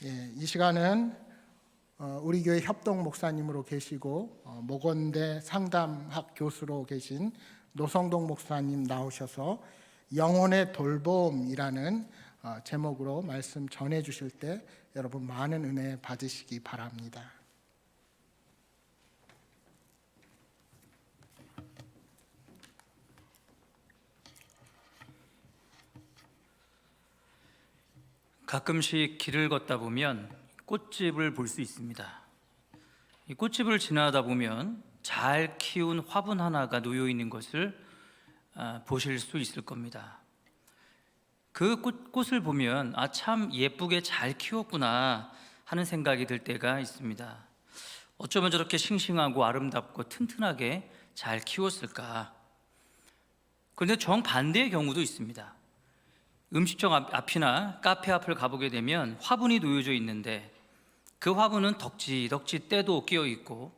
이 시간은 우리 교회 협동 목사님으로 계시고 목원대 상담학 교수로 계신 노성동 목사님 나오셔서 영혼의 돌봄이라는 제목으로 말씀 전해 주실 때 여러분 많은 은혜 받으시기 바랍니다. 가끔씩 길을 걷다 보면 꽃집을 볼 수 있습니다. 이 꽃집을 지나다 보면 잘 키운 화분 하나가 놓여 있는 것을 보실 수 있을 겁니다. 그 꽃을 보면 참 예쁘게 잘 키웠구나 하는 생각이 들 때가 있습니다. 어쩌면 저렇게 싱싱하고 아름답고 튼튼하게 잘 키웠을까? 그런데 정반대의 경우도 있습니다. 음식점 앞이나 카페 앞을 가보게 되면 화분이 놓여져 있는데 그 화분은 덕지덕지 때도 끼어 있고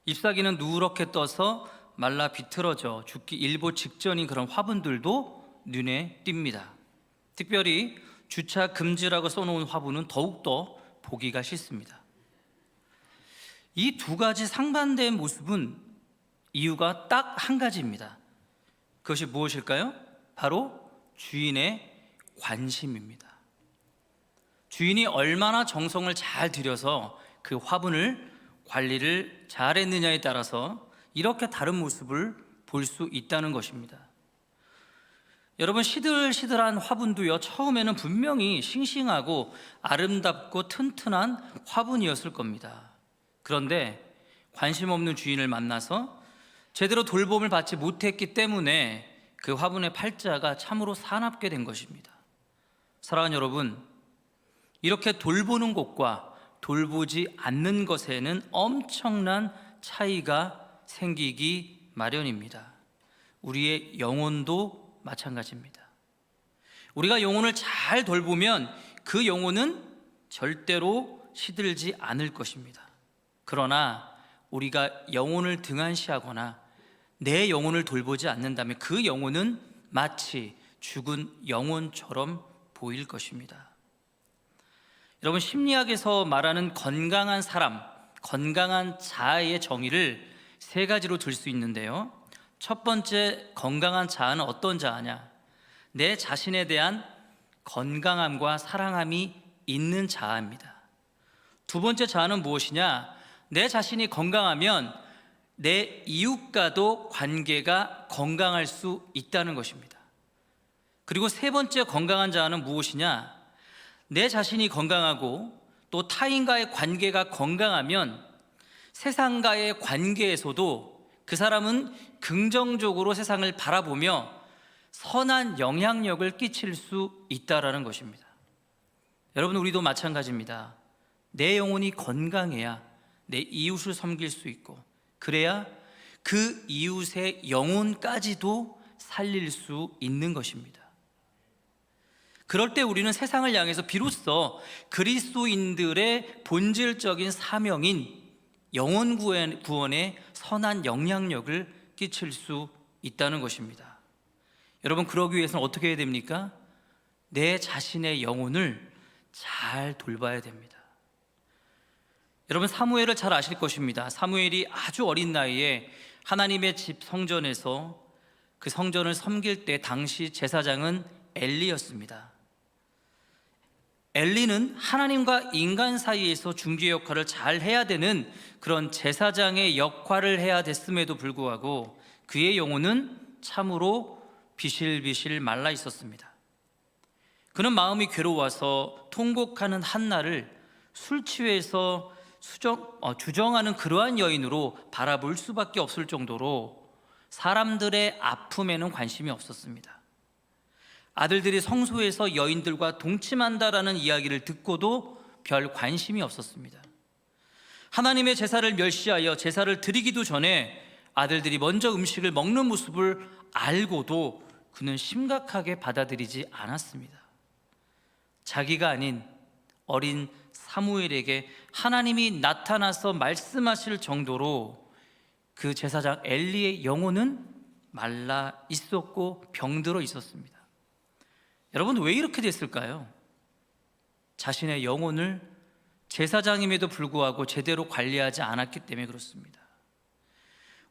잎사귀는 누렇게 떠서 말라 비틀어져 죽기 일보 직전인 그런 화분들도 눈에 띕니다. 특별히 주차 금지라고 써놓은 화분은 더욱더 보기가 싫습니다. 이 두 가지 상반된 모습은 이유가 딱 한 가지입니다. 그것이 무엇일까요? 바로 주인의 관심입니다. 주인이 얼마나 정성을 잘 들여서 그 화분을 관리를 잘했느냐에 따라서 이렇게 다른 모습을 볼 수 있다는 것입니다. 여러분, 시들시들한 화분도요, 처음에는 분명히 싱싱하고 아름답고 튼튼한 화분이었을 겁니다. 그런데 관심 없는 주인을 만나서 제대로 돌봄을 받지 못했기 때문에 그 화분의 팔자가 참으로 사납게 된 것입니다. 사랑하는 여러분, 이렇게 돌보는 것과 돌보지 않는 것에는 엄청난 차이가 생기기 마련입니다. 우리의 영혼도 마찬가지입니다. 우리가 영혼을 잘 돌보면 그 영혼은 절대로 시들지 않을 것입니다. 그러나 우리가 영혼을 등한시하거나 내 영혼을 돌보지 않는다면 그 영혼은 마치 죽은 영혼처럼 보일 것입니다. 여러분, 심리학에서 말하는 건강한 사람, 건강한 자아의 정의를 세 가지로 들 수 있는데요. 첫 번째, 건강한 자아는 어떤 자아냐? 내 자신에 대한 건강함과 사랑함이 있는 자아입니다. 두 번째 자아는 무엇이냐? 내 자신이 건강하면 내 이웃과도 관계가 건강할 수 있다는 것입니다. 그리고 세 번째 건강한 자아는 무엇이냐? 내 자신이 건강하고 또 타인과의 관계가 건강하면 세상과의 관계에서도 그 사람은 긍정적으로 세상을 바라보며 선한 영향력을 끼칠 수 있다는 것입니다. 여러분, 우리도 마찬가지입니다. 내 영혼이 건강해야 내 이웃을 섬길 수 있고, 그래야 그 이웃의 영혼까지도 살릴 수 있는 것입니다. 그럴 때 우리는 세상을 향해서 비로소 그리스도인들의 본질적인 사명인 영혼 구원에 선한 영향력을 끼칠 수 있다는 것입니다. 여러분, 그러기 위해서는 어떻게 해야 됩니까? 내 자신의 영혼을 잘 돌봐야 됩니다. 여러분, 사무엘을 잘 아실 것입니다. 사무엘이 아주 어린 나이에 하나님의 집 성전에서 그 성전을 섬길 때 당시 제사장은 엘리였습니다. 엘리는 하나님과 인간 사이에서 중재 역할을 잘 해야 되는 그런 제사장의 역할을 해야 됐음에도 불구하고 그의 영혼은 참으로 비실비실 말라 있었습니다. 그는 마음이 괴로워서 통곡하는 한나를 술 취해서 주정하는 그러한 여인으로 바라볼 수밖에 없을 정도로 사람들의 아픔에는 관심이 없었습니다. 아들들이 성소에서 여인들과 동침한다라는 이야기를 듣고도 별 관심이 없었습니다. 하나님의 제사를 멸시하여 제사를 드리기도 전에 아들들이 먼저 음식을 먹는 모습을 알고도 그는 심각하게 받아들이지 않았습니다. 자기가 아닌 어린 사무엘에게 하나님이 나타나서 말씀하실 정도로 그 제사장 엘리의 영혼은 말라 있었고 병들어 있었습니다. 여러분, 왜 이렇게 됐을까요? 자신의 영혼을 제사장임에도 불구하고 제대로 관리하지 않았기 때문에 그렇습니다.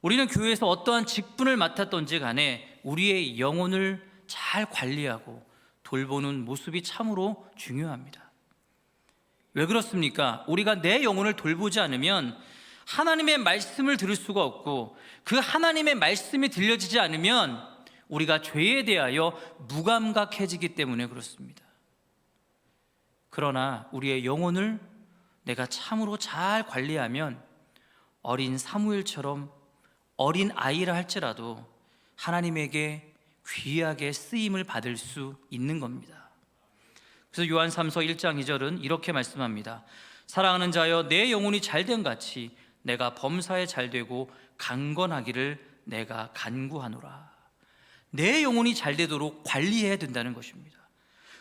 우리는 교회에서 어떠한 직분을 맡았던지 간에 우리의 영혼을 잘 관리하고 돌보는 모습이 참으로 중요합니다. 왜 그렇습니까? 우리가 내 영혼을 돌보지 않으면 하나님의 말씀을 들을 수가 없고, 그 하나님의 말씀이 들려지지 않으면 우리가 죄에 대하여 무감각해지기 때문에 그렇습니다. 그러나 우리의 영혼을 내가 참으로 잘 관리하면 어린 사무엘처럼 어린 아이라 할지라도 하나님에게 귀하게 쓰임을 받을 수 있는 겁니다. 그래서 요한 3서 1장 2절은 이렇게 말씀합니다. 사랑하는 자여, 내 영혼이 잘됨 같이 내가 범사에 잘되고 강건하기를 내가 간구하노라. 내 영혼이 잘되도록 관리해야 된다는 것입니다.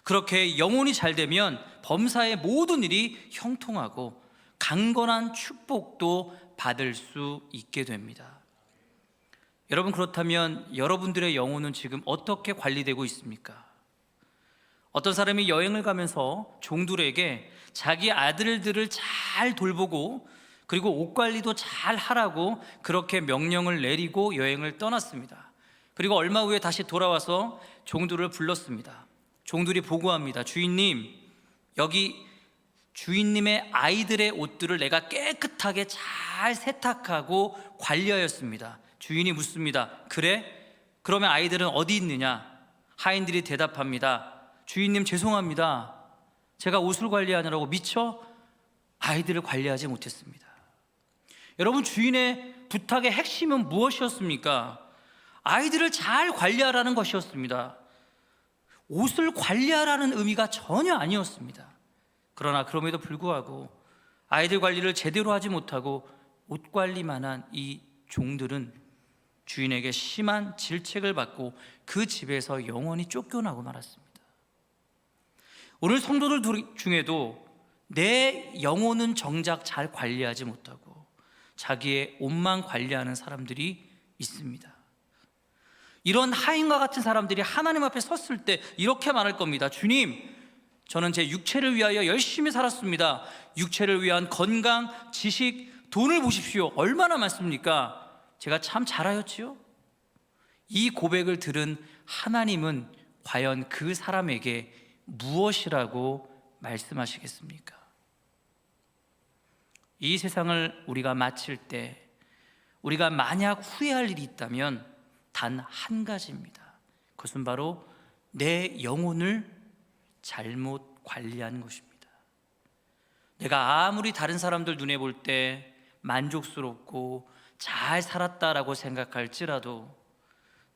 그렇게 영혼이 잘되면 범사의 모든 일이 형통하고 강건한 축복도 받을 수 있게 됩니다. 여러분, 그렇다면 여러분들의 영혼은 지금 어떻게 관리되고 있습니까? 어떤 사람이 여행을 가면서 종들에게 자기 아들들을 잘 돌보고 그리고 옷 관리도 잘 하라고 그렇게 명령을 내리고 여행을 떠났습니다. 그리고 얼마 후에 다시 돌아와서 종들을 불렀습니다. 종들이 보고합니다. 주인님, 여기 주인님의 아이들의 옷들을 내가 깨끗하게 잘 세탁하고 관리하였습니다. 주인이 묻습니다. 그래? 그러면 아이들은 어디 있느냐? 하인들이 대답합니다. 주인님, 죄송합니다. 제가 옷을 관리하느라고 미처 아이들을 관리하지 못했습니다. 여러분, 주인의 부탁의 핵심은 무엇이었습니까? 아이들을 잘 관리하라는 것이었습니다. 옷을 관리하라는 의미가 전혀 아니었습니다. 그러나 그럼에도 불구하고 아이들 관리를 제대로 하지 못하고 옷 관리만 한 이 종들은 주인에게 심한 질책을 받고 그 집에서 영원히 쫓겨나고 말았습니다. 오늘 성도들 중에도 내 영혼은 정작 잘 관리하지 못하고 자기의 옷만 관리하는 사람들이 있습니다. 이런 하인과 같은 사람들이 하나님 앞에 섰을 때 이렇게 말할 겁니다. 주님, 저는 제 육체를 위하여 열심히 살았습니다. 육체를 위한 건강, 지식, 돈을 보십시오. 얼마나 많습니까? 제가 참 잘하였지요? 이 고백을 들은 하나님은 과연 그 사람에게 무엇이라고 말씀하시겠습니까? 이 세상을 우리가 마칠 때 우리가 만약 후회할 일이 있다면 단 한 가지입니다. 그것은 바로 내 영혼을 잘못 관리하는 것입니다. 내가 아무리 다른 사람들 눈에 볼 때 만족스럽고 잘 살았다라고 생각할지라도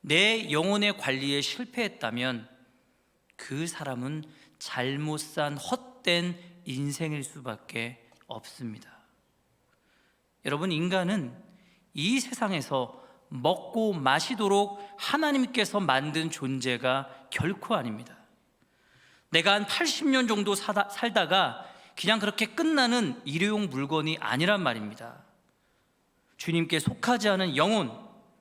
내 영혼의 관리에 실패했다면 그 사람은 잘못 산 헛된 인생일 수밖에 없습니다. 여러분, 인간은 이 세상에서 먹고 마시도록 하나님께서 만든 존재가 결코 아닙니다. 내가 한 80년 정도 살다가 그냥 그렇게 끝나는 일회용 물건이 아니란 말입니다. 주님께 속하지 않은 영혼,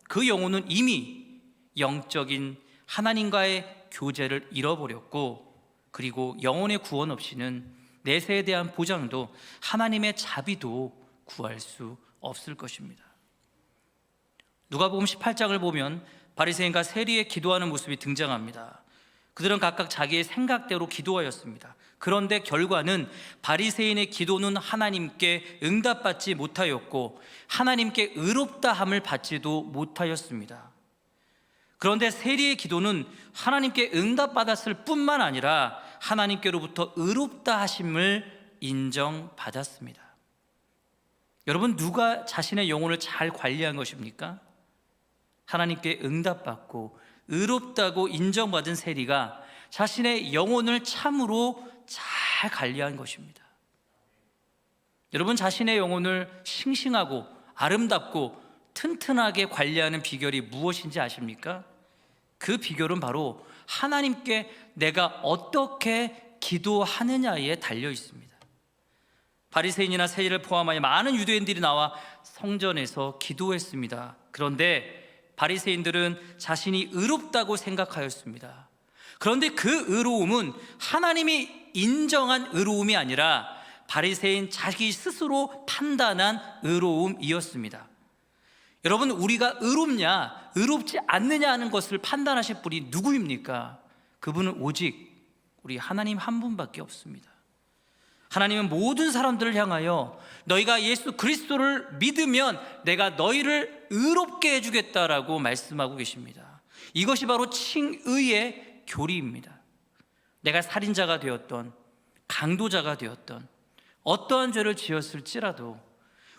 그 영혼은 이미 영적인 하나님과의 교제를 잃어버렸고, 그리고 영혼의 구원 없이는 내세에 대한 보장도 하나님의 자비도 구할 수 없을 것입니다. 누가복음 18장을 보면 바리새인과 세리의 기도하는 모습이 등장합니다. 그들은 각각 자기의 생각대로 기도하였습니다. 그런데 결과는 바리새인의 기도는 하나님께 응답받지 못하였고 하나님께 의롭다함을 받지도 못하였습니다. 그런데 세리의 기도는 하나님께 응답받았을 뿐만 아니라 하나님께로부터 의롭다 하심을 인정받았습니다. 여러분, 누가 자신의 영혼을 잘 관리한 것입니까? 하나님께 응답받고 의롭다고 인정받은 세리가 자신의 영혼을 참으로 잘 관리한 것입니다. 여러분, 자신의 영혼을 싱싱하고 아름답고 튼튼하게 관리하는 비결이 무엇인지 아십니까? 그 비결은 바로 하나님께 내가 어떻게 기도하느냐에 달려 있습니다. 바리새인이나 세리를 포함하여 많은 유대인들이 나와 성전에서 기도했습니다. 그런데 바리새인들은 자신이 의롭다고 생각하였습니다. 그런데 그 의로움은 하나님이 인정한 의로움이 아니라 바리새인 자기 스스로 판단한 의로움이었습니다. 여러분, 우리가 의롭냐 의롭지 않느냐 하는 것을 판단하실 분이 누구입니까? 그분은 오직 우리 하나님 한 분밖에 없습니다. 하나님은 모든 사람들을 향하여 너희가 예수 그리스도를 믿으면 내가 너희를 의롭게 해주겠다라고 말씀하고 계십니다. 이것이 바로 칭의의 교리입니다. 내가 살인자가 되었던, 강도자가 되었던, 어떠한 죄를 지었을지라도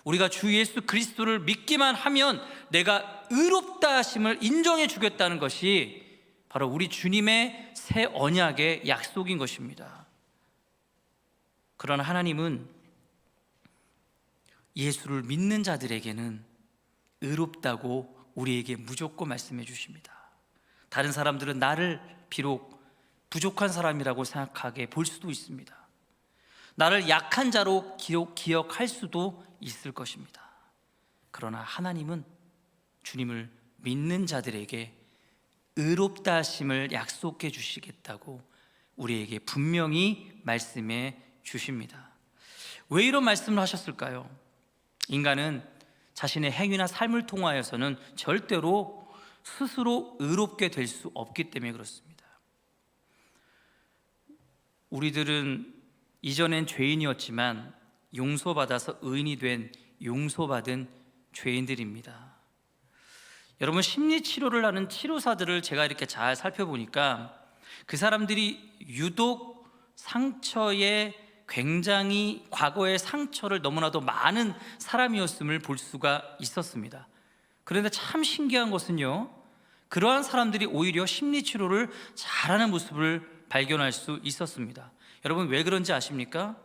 우리가 주 예수 그리스도를 믿기만 하면 내가 의롭다 하심을 인정해 주겠다는 것이 바로 우리 주님의 새 언약의 약속인 것입니다. 그러나 하나님은 예수를 믿는 자들에게는 의롭다고 우리에게 무조건 말씀해 주십니다. 다른 사람들은 나를 비록 부족한 사람이라고 생각하게 볼 수도 있습니다. 나를 약한 자로 기억할 수도 있을 것입니다. 그러나 하나님은 주님을 믿는 자들에게 의롭다 하심을 약속해 주시겠다고 우리에게 분명히 말씀해 주십니다. 왜 이런 말씀을 하셨을까요? 인간은 자신의 행위나 삶을 통하여서는 절대로 스스로 의롭게 될 수 없기 때문에 그렇습니다. 우리들은 이전엔 죄인이었지만 용서받아서 의인이 된 용서받은 죄인들입니다. 여러분, 심리치료를 하는 치료사들을 제가 이렇게 잘 살펴보니까 그 사람들이 유독 상처에 굉장히 과거의 상처를 너무나도 많은 사람이었음을 볼 수가 있었습니다. 그런데 참 신기한 것은요, 그러한 사람들이 오히려 심리치료를 잘하는 모습을 발견할 수 있었습니다. 여러분, 왜 그런지 아십니까?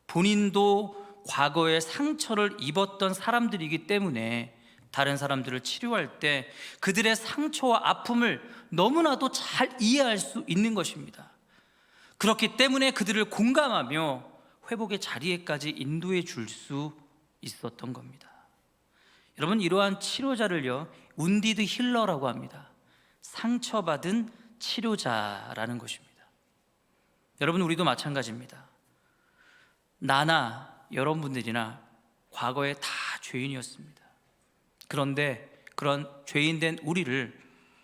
본인도 과거에 상처를 입었던 사람들이기 때문에 다른 사람들을 치료할 때 그들의 상처와 아픔을 너무나도 잘 이해할 수 있는 것입니다. 그렇기 때문에 그들을 공감하며 회복의 자리에까지 인도해 줄 수 있었던 겁니다. 여러분, 이러한 치료자를요, 운디드 힐러라고 합니다. 상처받은 치료자라는 것입니다. 여러분, 우리도 마찬가지입니다. 나나 여러분들이나 과거에 다 죄인이었습니다. 그런데 그런 죄인된 우리를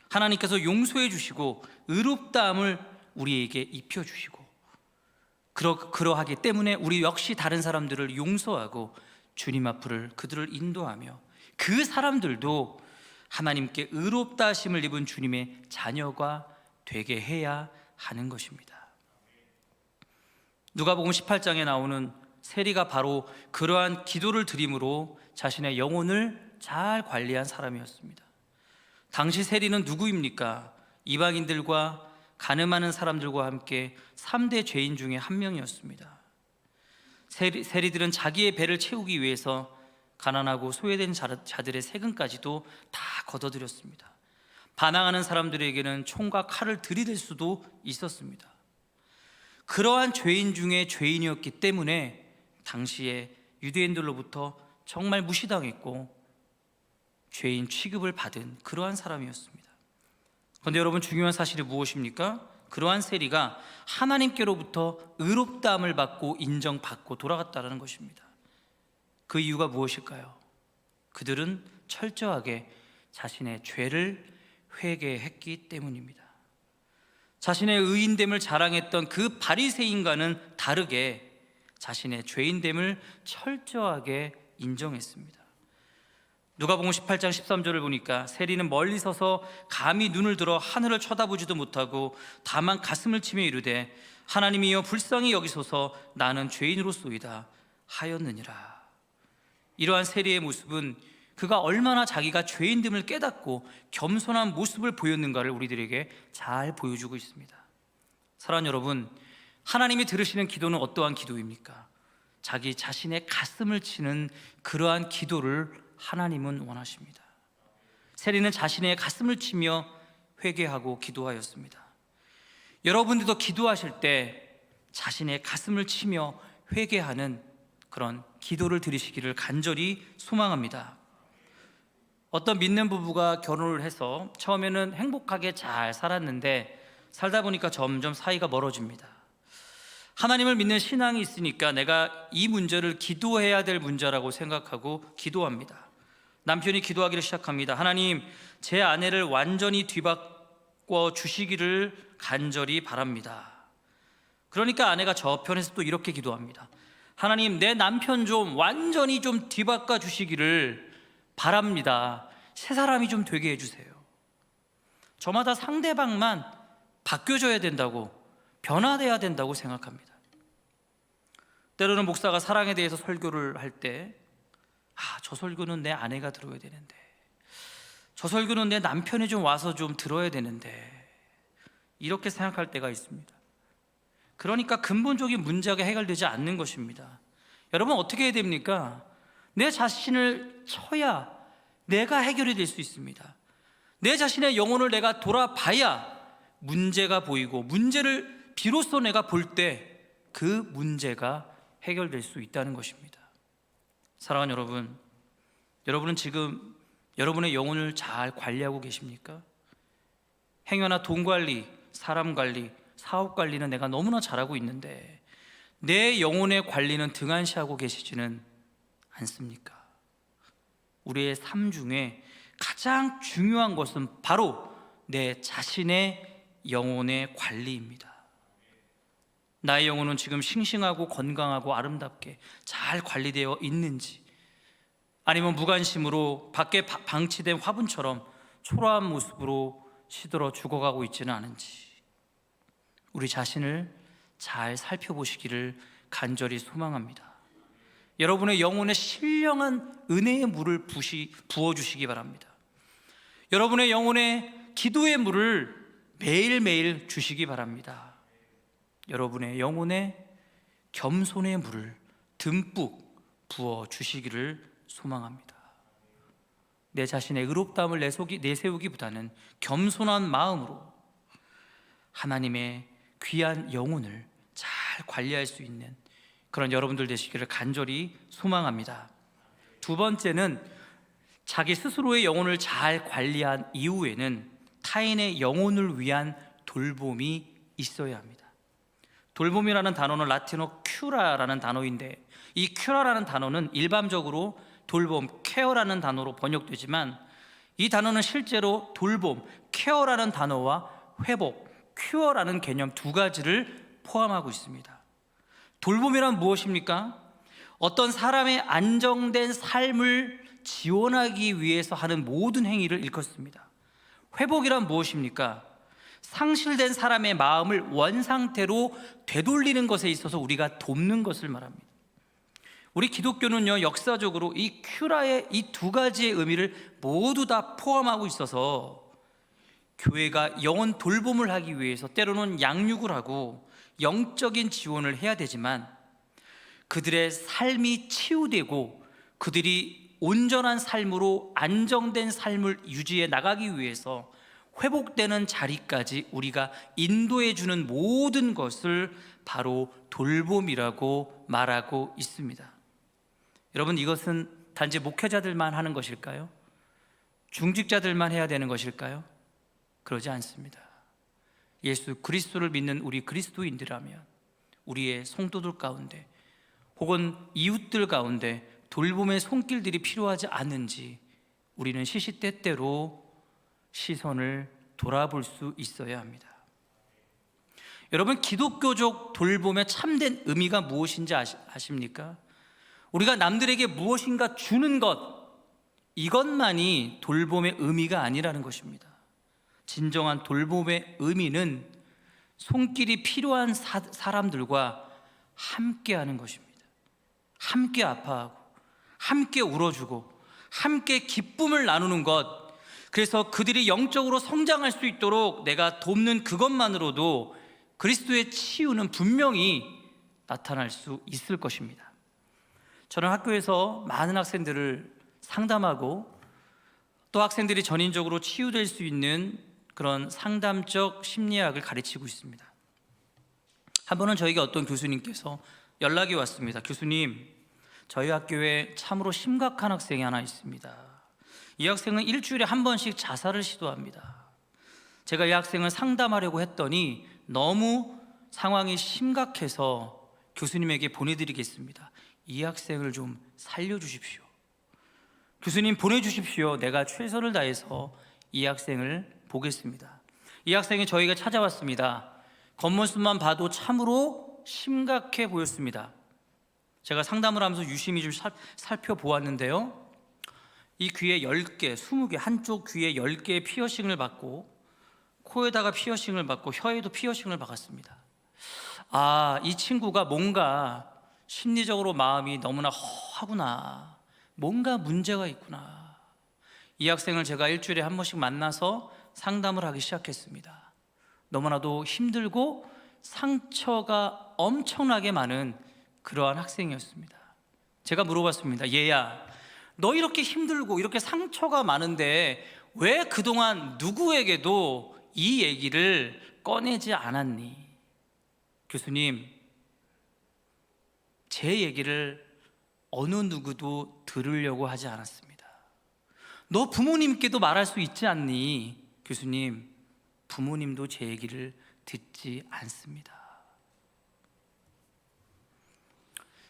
하나님께서 용서해 주시고 의롭다함을 우리에게 입혀주시고, 그러하기 때문에 우리 역시 다른 사람들을 용서하고 주님 앞을 그들을 인도하며 그 사람들도 하나님께 의롭다 하심을 입은 주님의 자녀가 되게 해야 하는 것입니다. 누가복음 18장에 나오는 세리가 바로 그러한 기도를 드림으로 자신의 영혼을 잘 관리한 사람이었습니다. 당시 세리는 누구입니까? 이방인들과 가늠하는 사람들과 함께 3대 죄인 중에 한 명이었습니다. 세리들은 자기의 배를 채우기 위해서 가난하고 소외된 자들의 세금까지도 다 걷어들였습니다. 반항하는 사람들에게는 총과 칼을 들이댈 수도 있었습니다. 그러한 죄인 중에 죄인이었기 때문에 당시에 유대인들로부터 정말 무시당했고 죄인 취급을 받은 그러한 사람이었습니다. 그런데 여러분, 중요한 사실이 무엇입니까? 그러한 세리가 하나님께로부터 의롭다함을 받고 인정받고 돌아갔다는 것입니다. 그 이유가 무엇일까요? 그들은 철저하게 자신의 죄를 회개했기 때문입니다. 자신의 의인됨을 자랑했던 그 바리새인과는 다르게 자신의 죄인됨을 철저하게 인정했습니다. 누가복음 18장 13절을 보니까 세리는 멀리 서서 감히 눈을 들어 하늘을 쳐다보지도 못하고 다만 가슴을 치며 이르되 하나님이여 불쌍히 여기소서 나는 죄인으로소이다 하였느니라. 이러한 세리의 모습은 그가 얼마나 자기가 죄인됨을 깨닫고 겸손한 모습을 보였는가를 우리들에게 잘 보여주고 있습니다. 사랑하는 여러분, 하나님이 들으시는 기도는 어떠한 기도입니까? 자기 자신의 가슴을 치는 그러한 기도를 하나님은 원하십니다. 세리는 자신의 가슴을 치며 회개하고 기도하였습니다. 여러분들도 기도하실 때 자신의 가슴을 치며 회개하는 그런 기도를 드리시기를 간절히 소망합니다. 어떤 믿는 부부가 결혼을 해서 처음에는 행복하게 잘 살았는데 살다 보니까 점점 사이가 멀어집니다. 하나님을 믿는 신앙이 있으니까 내가 이 문제를 기도해야 될 문제라고 생각하고 기도합니다. 남편이 기도하기를 시작합니다. 하나님, 제 아내를 완전히 뒤바꿔 주시기를 간절히 바랍니다. 그러니까 아내가 저편에서 또 이렇게 기도합니다. 하나님, 내 남편 좀 완전히 좀 뒤바꿔 주시기를 바랍니다. 새 사람이 좀 되게 해주세요. 저마다 상대방만 바뀌어져야 된다고, 변화돼야 된다고 생각합니다. 때로는 목사가 사랑에 대해서 설교를 할 때, 저 설교는 내 아내가 들어야 되는데, 저 설교는 내 남편이 좀 와서 좀 들어야 되는데, 이렇게 생각할 때가 있습니다. 그러니까 근본적인 문제가 해결되지 않는 것입니다. 여러분, 어떻게 해야 됩니까? 내 자신을 쳐야 내가 해결이 될 수 있습니다. 내 자신의 영혼을 내가 돌아봐야 문제가 보이고, 문제를 비로소 내가 볼 때 그 문제가 해결될 수 있다는 것입니다. 사랑하는 여러분, 여러분은 지금 여러분의 영혼을 잘 관리하고 계십니까? 행여나 돈 관리, 사람 관리, 사업 관리는 내가 너무나 잘하고 있는데 내 영혼의 관리는 등한시하고 계시지는 않습니까? 우리의 삶 중에 가장 중요한 것은 바로 내 자신의 영혼의 관리입니다. 나의 영혼은 지금 싱싱하고 건강하고 아름답게 잘 관리되어 있는지, 아니면 무관심으로 밖에 방치된 화분처럼 초라한 모습으로 시들어 죽어가고 있지는 않은지, 우리 자신을 잘 살펴보시기를 간절히 소망합니다. 여러분의 영혼에 신령한 은혜의 물을 부어주시기 바랍니다. 여러분의 영혼에 기도의 물을 매일매일 주시기 바랍니다. 여러분의 영혼에 겸손의 물을 듬뿍 부어주시기를 소망합니다. 내 자신의 의롭다함을 내세우기보다는 겸손한 마음으로 하나님의 귀한 영혼을 잘 관리할 수 있는 그런 여러분들 되시기를 간절히 소망합니다. 두 번째는 자기 스스로의 영혼을 잘 관리한 이후에는 타인의 영혼을 위한 돌봄이 있어야 합니다. 돌봄이라는 단어는 라틴어 큐라라는 단어인데, 이 큐라라는 단어는 일반적으로 돌봄, 케어라는 단어로 번역되지만 이 단어는 실제로 돌봄, 케어라는 단어와 회복, 큐어라는 개념 두 가지를 포함하고 있습니다. 돌봄이란 무엇입니까? 어떤 사람의 안정된 삶을 지원하기 위해서 하는 모든 행위를 일컫습니다. 회복이란 무엇입니까? 상실된 사람의 마음을 원상태로 되돌리는 것에 있어서 우리가 돕는 것을 말합니다. 우리 기독교는요, 역사적으로 이 큐라의 이 두 가지의 의미를 모두 다 포함하고 있어서 교회가 영혼 돌봄을 하기 위해서 때로는 양육을 하고 영적인 지원을 해야 되지만, 그들의 삶이 치유되고 그들이 온전한 삶으로 안정된 삶을 유지해 나가기 위해서 회복되는 자리까지 우리가 인도해 주는 모든 것을 바로 돌봄이라고 말하고 있습니다. 여러분, 이것은 단지 목회자들만 하는 것일까요? 중직자들만 해야 되는 것일까요? 그러지 않습니다. 예수 그리스도를 믿는 우리 그리스도인들이라면 우리의 성도들 가운데 혹은 이웃들 가운데 돌봄의 손길들이 필요하지 않은지 우리는 시시때때로 시선을 돌아볼 수 있어야 합니다. 여러분, 기독교적 돌봄의 참된 의미가 무엇인지 아십니까? 우리가 남들에게 무엇인가 주는 것, 이것만이 돌봄의 의미가 아니라는 것입니다. 진정한 돌봄의 의미는 손길이 필요한 사람들과 함께하는 것입니다. 함께 아파하고 함께 울어주고 함께 기쁨을 나누는 것, 그래서 그들이 영적으로 성장할 수 있도록 내가 돕는 그것만으로도 그리스도의 치유는 분명히 나타날 수 있을 것입니다. 저는 학교에서 많은 학생들을 상담하고 또 학생들이 전인적으로 치유될 수 있는 그런 상담적 심리학을 가르치고 있습니다. 한 번은 저에게 어떤 교수님께서 연락이 왔습니다. 교수님, 저희 학교에 참으로 심각한 학생이 하나 있습니다. 이 학생은 일주일에 한 번씩 자살을 시도합니다. 제가 이 학생을 상담하려고 했더니 너무 상황이 심각해서 교수님에게 보내드리겠습니다. 이 학생을 좀 살려주십시오. 교수님 보내주십시오. 내가 최선을 다해서 이 학생을 보겠습니다. 이 학생이 저희가 찾아왔습니다. 겉모습만 봐도 참으로 심각해 보였습니다. 제가 상담을 하면서 유심히 좀 살펴보았는데요, 이 귀에 10개, 20개, 한쪽 귀에 10개의 피어싱을 받고, 코에다가 피어싱을 받고, 혀에도 피어싱을 박았습니다. 이 친구가 뭔가 심리적으로 마음이 너무나 허하구나, 뭔가 문제가 있구나. 이 학생을 제가 일주일에 한 번씩 만나서 상담을 하기 시작했습니다. 너무나도 힘들고 상처가 엄청나게 많은 그러한 학생이었습니다. 제가 물어봤습니다. 얘야, 너 이렇게 힘들고 이렇게 상처가 많은데 왜 그동안 누구에게도 이 얘기를 꺼내지 않았니? 교수님, 제 얘기를 어느 누구도 들으려고 하지 않았습니다. 너 부모님께도 말할 수 있지 않니? 교수님, 부모님도 제 얘기를 듣지 않습니다.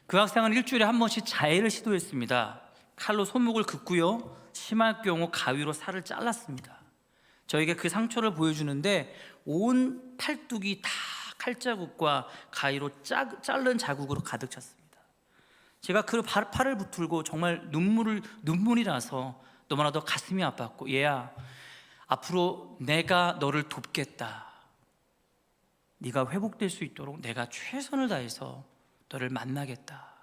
그 학생은 일주일에 한 번씩 자해를 시도했습니다. 칼로 손목을 긋고요, 심할 경우 가위로 살을 잘랐습니다. 저에게 그 상처를 보여주는데 온 팔뚝이 다 칼자국과 가위로 자른 자국으로 가득 찼습니다. 제가 그 팔을 붙들고 정말 눈물이 나서 너무나도 가슴이 아팠고, 얘야, 앞으로 내가 너를 돕겠다. 네가 회복될 수 있도록 내가 최선을 다해서 너를 만나겠다.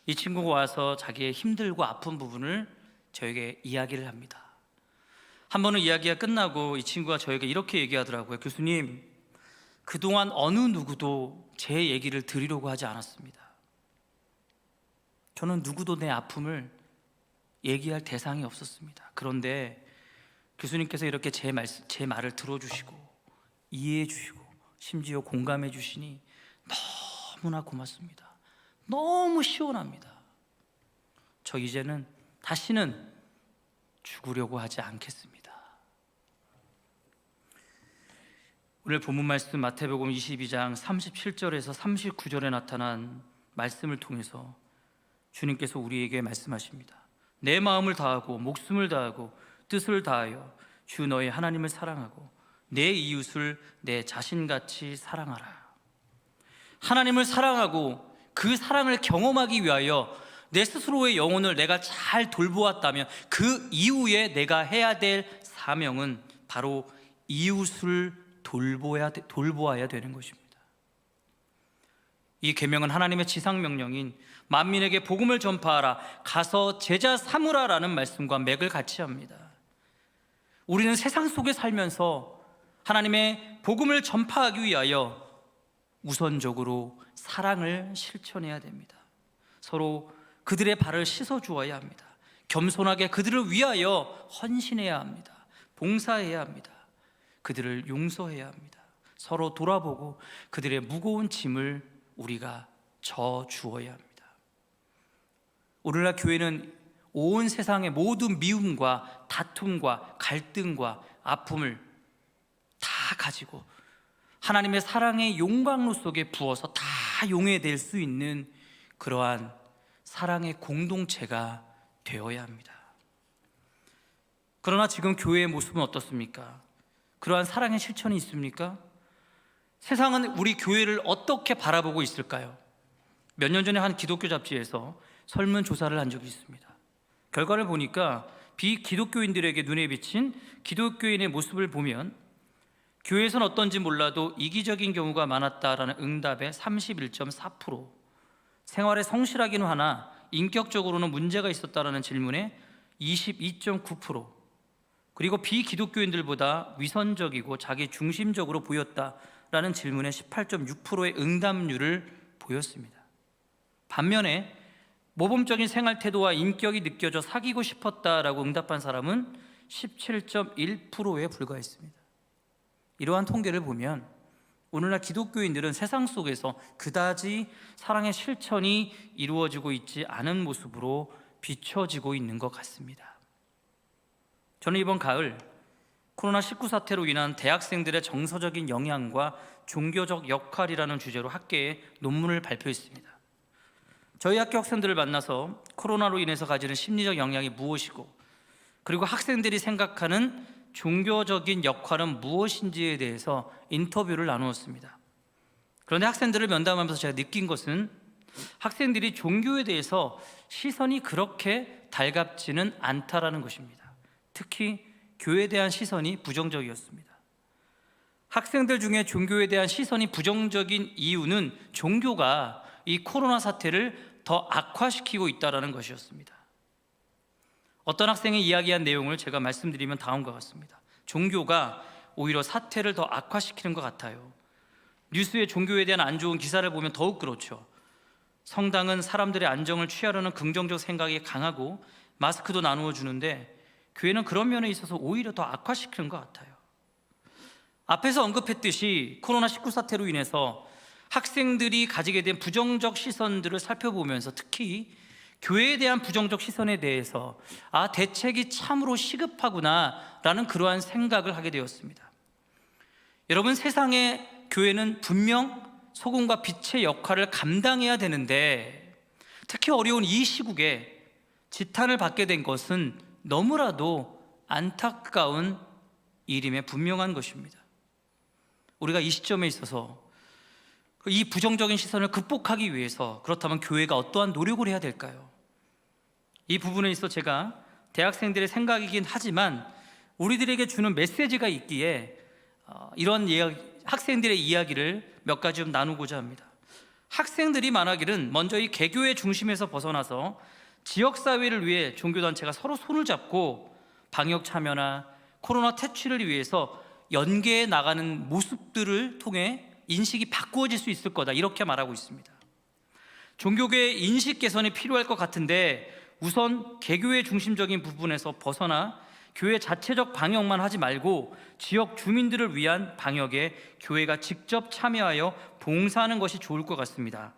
이 친구가 와서 자기의 힘들고 아픈 부분을 저에게 이야기를 합니다. 한 번은 이야기가 끝나고 이 친구가 저에게 이렇게 얘기하더라고요. 교수님, 그동안 어느 누구도 제 얘기를 들으려고 하지 않았습니다. 저는 누구도 내 아픔을 얘기할 대상이 없었습니다. 그런데 교수님께서 이렇게 제 말을 들어주시고 이해해 주시고 심지어 공감해 주시니 너무나 고맙습니다. 너무 시원합니다. 저 이제는 다시는 죽으려고 하지 않겠습니다. 오늘 본문 말씀 마태복음 22장 37절에서 39절에 나타난 말씀을 통해서 주님께서 우리에게 말씀하십니다. 내 마음을 다하고 목숨을 다하고 뜻을 다하여 주 너의 하나님을 사랑하고 내 이웃을 내 자신같이 사랑하라. 하나님을 사랑하고 그 사랑을 경험하기 위하여 내 스스로의 영혼을 내가 잘 돌보았다면 그 이후에 내가 해야 될 사명은 바로 이웃을 돌보아야 되는 것입니다. 이 계명은 하나님의 지상명령인 만민에게 복음을 전파하라, 가서 제자 삼으라라는 말씀과 맥을 같이 합니다. 우리는 세상 속에 살면서 하나님의 복음을 전파하기 위하여 우선적으로 사랑을 실천해야 됩니다. 서로 그들의 발을 씻어주어야 합니다. 겸손하게 그들을 위하여 헌신해야 합니다. 봉사해야 합니다. 그들을 용서해야 합니다. 서로 돌아보고 그들의 무거운 짐을 우리가 져주어야 합니다. 오늘날 교회는 온 세상의 모든 미움과 다툼과 갈등과 아픔을 다 가지고 하나님의 사랑의 용광로 속에 부어서 다 용해낼 수 있는 그러한 사랑의 공동체가 되어야 합니다. 그러나 지금 교회의 모습은 어떻습니까? 그러한 사랑의 실천이 있습니까? 세상은 우리 교회를 어떻게 바라보고 있을까요? 몇 년 전에 한 기독교 잡지에서 설문조사를 한 적이 있습니다. 결과를 보니까 비기독교인들에게 눈에 비친 기독교인의 모습을 보면 교회에선 어떤지 몰라도 이기적인 경우가 많았다라는 응답의 31.4%, 생활에 성실하기는 하나 인격적으로는 문제가 있었다라는 질문에 22.9%, 그리고 비기독교인들보다 위선적이고 자기 중심적으로 보였다라는 질문에 18.6%의 응답률을 보였습니다. 반면에 모범적인 생활 태도와 인격이 느껴져 사귀고 싶었다라고 응답한 사람은 17.1%에 불과했습니다. 이러한 통계를 보면 오늘날 기독교인들은 세상 속에서 그다지 사랑의 실천이 이루어지고 있지 않은 모습으로 비춰지고 있는 것 같습니다. 저는 이번 가을 코로나19 사태로 인한 대학생들의 정서적인 영향과 종교적 역할이라는 주제로 학계에 논문을 발표했습니다. 저희 학교 학생들을 만나서 코로나로 인해서 가지는 심리적 영향이 무엇이고, 그리고 학생들이 생각하는 종교적인 역할은 무엇인지에 대해서 인터뷰를 나누었습니다. 그런데 학생들을 면담하면서 제가 느낀 것은 학생들이 종교에 대해서 시선이 그렇게 달갑지는 않다라는 것입니다. 특히 교회에 대한 시선이 부정적이었습니다. 학생들 중에 종교에 대한 시선이 부정적인 이유는 종교가 이 코로나 사태를 더 악화시키고 있다는 것이었습니다. 어떤 학생이 이야기한 내용을 제가 말씀드리면 다음과 같습니다. 종교가 오히려 사태를 더 악화시키는 것 같아요. 뉴스에 종교에 대한 안 좋은 기사를 보면 더욱 그렇죠. 성당은 사람들의 안정을 취하려는 긍정적 생각이 강하고 마스크도 나누어 주는데, 교회는 그런 면에 있어서 오히려 더 악화시키는 것 같아요. 앞에서 언급했듯이 코로나19 사태로 인해서 학생들이 가지게 된 부정적 시선들을 살펴보면서 특히 교회에 대한 부정적 시선에 대해서 대책이 참으로 시급하구나라는 그러한 생각을 하게 되었습니다. 여러분, 세상의 교회는 분명 소금과 빛의 역할을 감당해야 되는데, 특히 어려운 이 시국에 지탄을 받게 된 것은 너무나도 안타까운 일임에 분명한 것입니다. 우리가 이 시점에 있어서 이 부정적인 시선을 극복하기 위해서 그렇다면 교회가 어떠한 노력을 해야 될까요? 이 부분에 있어 제가 대학생들의 생각이긴 하지만 우리들에게 주는 메시지가 있기에 이런 학생들의 이야기를 몇 가지 좀 나누고자 합니다. 학생들이 말하기를 먼저 이 개교의 중심에서 벗어나서 지역사회를 위해 종교단체가 서로 손을 잡고 방역 참여나 코로나 퇴치를 위해서 연계해 나가는 모습들을 통해 인식이 바꾸어질 수 있을 거다, 이렇게 말하고 있습니다. 종교계의 인식 개선이 필요할 것 같은데 우선 개교의 중심적인 부분에서 벗어나 교회 자체적 방역만 하지 말고 지역 주민들을 위한 방역에 교회가 직접 참여하여 봉사하는 것이 좋을 것 같습니다.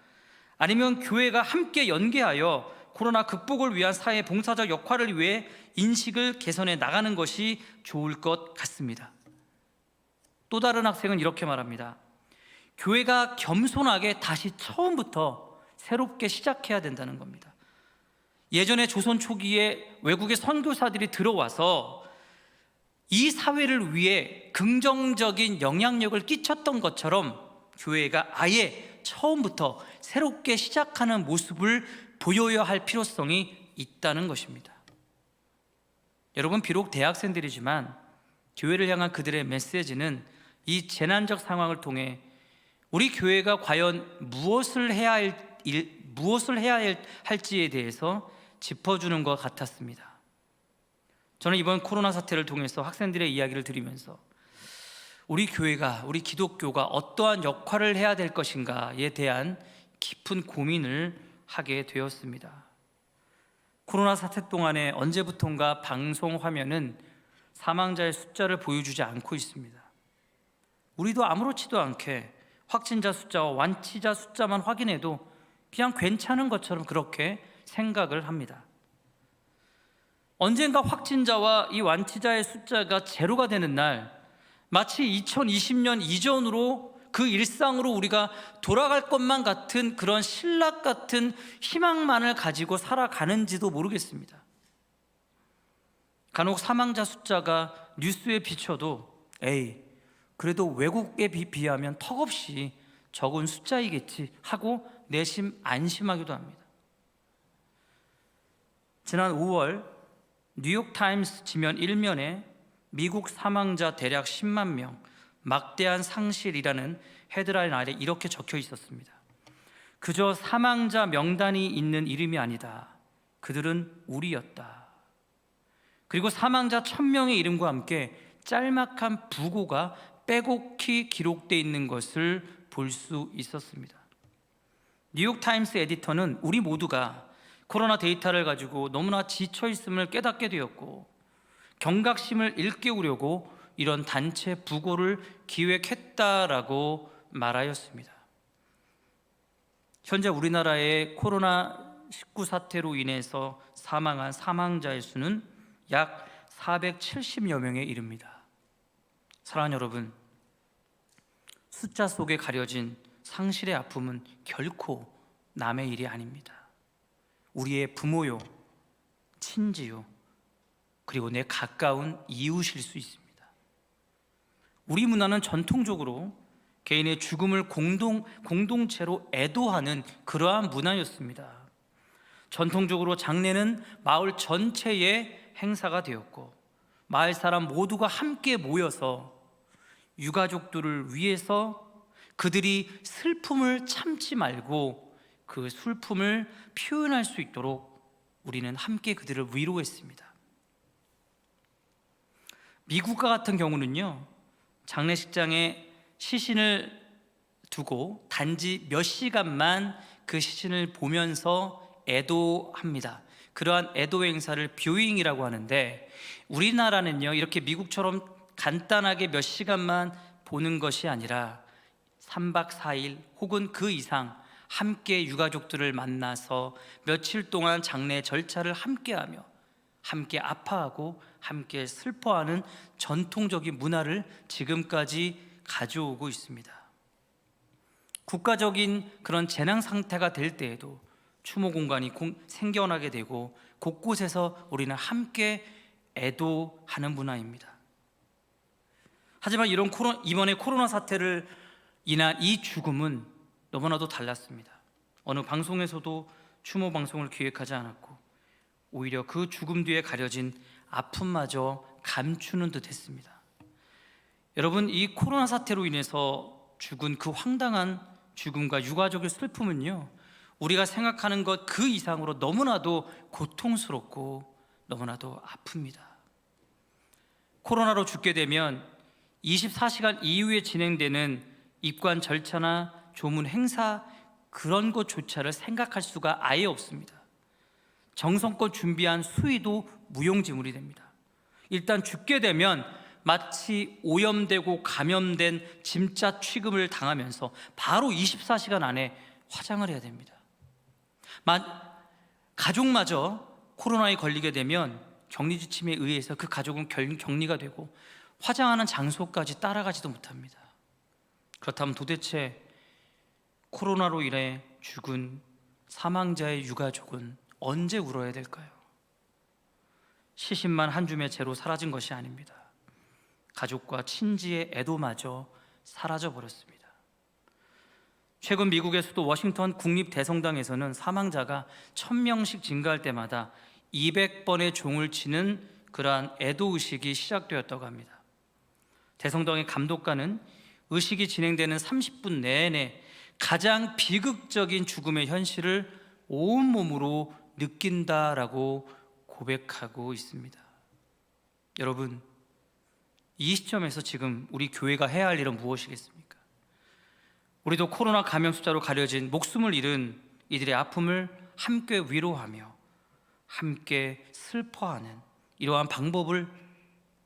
아니면 교회가 함께 연계하여 코로나 극복을 위한 사회 봉사적 역할을 위해 인식을 개선해 나가는 것이 좋을 것 같습니다. 또 다른 학생은 이렇게 말합니다. 교회가 겸손하게 다시 처음부터 새롭게 시작해야 된다는 겁니다. 예전에 조선 초기에 외국의 선교사들이 들어와서 이 사회를 위해 긍정적인 영향력을 끼쳤던 것처럼 교회가 아예 처음부터 새롭게 시작하는 모습을 보여야 할 필요성이 있다는 것입니다. 여러분, 비록 대학생들이지만 교회를 향한 그들의 메시지는 이 재난적 상황을 통해 우리 교회가 과연 무엇을 해야 할지에 대해서 짚어주는 것 같았습니다. 저는 이번 코로나 사태를 통해서 학생들의 이야기를 들으면서 우리 교회가, 우리 기독교가 어떠한 역할을 해야 될 것인가에 대한 깊은 고민을 하게 되었습니다. 코로나 사태 동안에 언제부턴가 방송 화면은 사망자의 숫자를 보여주지 않고 있습니다. 우리도 아무렇지도 않게 확진자 숫자와 완치자 숫자만 확인해도 그냥 괜찮은 것처럼 그렇게 생각을 합니다. 언젠가 확진자와 이 완치자의 숫자가 제로가 되는 날, 마치 2020년 이전으로 그 일상으로 우리가 돌아갈 것만 같은 그런 신락 같은 희망만을 가지고 살아가는지도 모르겠습니다. 간혹 사망자 숫자가 뉴스에 비춰도 그래도 외국에 비하면 턱없이 적은 숫자이겠지 하고 내심 안심하기도 합니다. 지난 5월 뉴욕타임스 지면 1면에 미국 사망자 대략 10만 명, 막대한 상실이라는 헤드라인 아래 이렇게 적혀 있었습니다. 그저 사망자 명단이 있는 이름이 아니다. 그들은 우리였다. 그리고 사망자 1000명의 이름과 함께 짤막한 부고가 빼곡히 기록되어 있는 것을 볼 수 있었습니다. 뉴욕타임스 에디터는 우리 모두가 코로나 데이터를 가지고 너무나 지쳐 있음을 깨닫게 되었고 경각심을 일깨우려고 이런 단체 부고를 기획했다라고 말하였습니다. 현재 우리나라의 코로나19 사태로 인해서 사망한 사망자의 수는 약 470여 명에 이릅니다. 사랑하는 여러분, 숫자 속에 가려진 상실의 아픔은 결코 남의 일이 아닙니다. 우리의 부모요, 친지요, 그리고 내 가까운 이웃일 수 있습니다. 우리 문화는 전통적으로 개인의 죽음을 공동체로 애도하는 그러한 문화였습니다. 전통적으로 장례는 마을 전체의 행사가 되었고, 마을 사람 모두가 함께 모여서 유가족들을 위해서 그들이 슬픔을 참지 말고 그 슬픔을 표현할 수 있도록 우리는 함께 그들을 위로했습니다. 미국과 같은 경우는요, 장례식장에 시신을 두고 단지 몇 시간만 그 시신을 보면서 애도합니다. 그러한 애도 행사를 뷰잉이라고 하는데, 우리나라는요 이렇게 미국처럼 간단하게 몇 시간만 보는 것이 아니라 3박 4일 혹은 그 이상 함께 유가족들을 만나서 며칠 동안 장례 절차를 함께하며 함께 아파하고 함께 슬퍼하는 전통적인 문화를 지금까지 가져오고 있습니다. 국가적인 그런 재난 상태가 될 때에도 추모 공간이 생겨나게 되고 곳곳에서 우리는 함께 애도하는 문화입니다. 하지만 이번에 코로나 사태를 인한 이 죽음은 너무나도 달랐습니다. 어느 방송에서도 추모 방송을 기획하지 않았고, 오히려 그 죽음 뒤에 가려진 아픔마저 감추는 듯 했습니다. 여러분, 이 코로나 사태로 인해서 죽은 그 황당한 죽음과 유가족의 슬픔은요, 우리가 생각하는 것 그 이상으로 너무나도 고통스럽고 너무나도 아픕니다. 코로나로 죽게 되면 24시간 이후에 진행되는 입관 절차나 조문 행사, 그런 것조차를 생각할 수가 아예 없습니다. 정성껏 준비한 수의도 무용지물이 됩니다. 일단 죽게 되면 마치 오염되고 감염된 짐짜 취급을 당하면서 바로 24시간 안에 화장을 해야 됩니다. 가족마저 코로나에 걸리게 되면 격리 지침에 의해서 그 가족은 격리가 되고 화장하는 장소까지 따라가지도 못합니다. 그렇다면 도대체 코로나로 인해 죽은 사망자의 유가족은 언제 울어야 될까요? 시신만 한 줌의 채로 사라진 것이 아닙니다. 가족과 친지의 애도마저 사라져버렸습니다. 최근 미국의 수도 워싱턴 국립대성당에서는 사망자가 1000명씩 증가할 때마다 200번의 종을 치는 그러한 애도의식이 시작되었다고 합니다. 대성당의 감독관은 의식이 진행되는 30분 내내 가장 비극적인 죽음의 현실을 온몸으로 느낀다라고 고백하고 있습니다. 여러분, 이 시점에서 지금 우리 교회가 해야 할 일은 무엇이겠습니까? 우리도 코로나 감염 숫자로 가려진 목숨을 잃은 이들의 아픔을 함께 위로하며 함께 슬퍼하는 이러한 방법을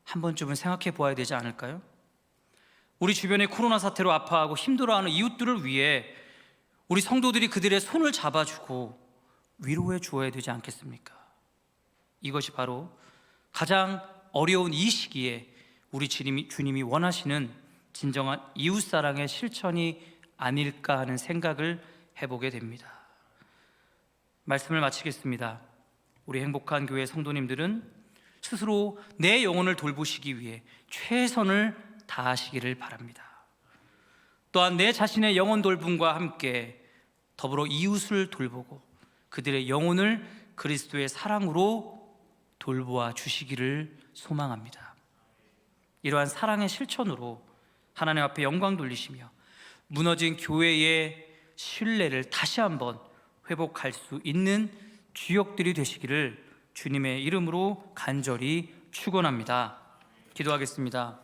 한 번쯤은 생각해 보아야 되지 않을까요? 우리 주변에 코로나 사태로 아파하고 힘들어하는 이웃들을 위해 우리 성도들이 그들의 손을 잡아주고 위로해 주어야 되지 않겠습니까? 이것이 바로 가장 어려운 이 시기에 우리 주님이 원하시는 진정한 이웃사랑의 실천이 아닐까 하는 생각을 해보게 됩니다. 말씀을 마치겠습니다. 우리 행복한 교회 성도님들은 스스로 내 영혼을 돌보시기 위해 최선을 다하시기를 바랍니다. 또한 내 자신의 영혼 돌봄과 함께 더불어 이웃을 돌보고 그들의 영혼을 그리스도의 사랑으로 돌보아 주시기를 소망합니다. 이러한 사랑의 실천으로 하나님 앞에 영광 돌리시며 무너진 교회의 신뢰를 다시 한번 회복할 수 있는 주역들이 되시기를 주님의 이름으로 간절히 축원합니다. 기도하겠습니다.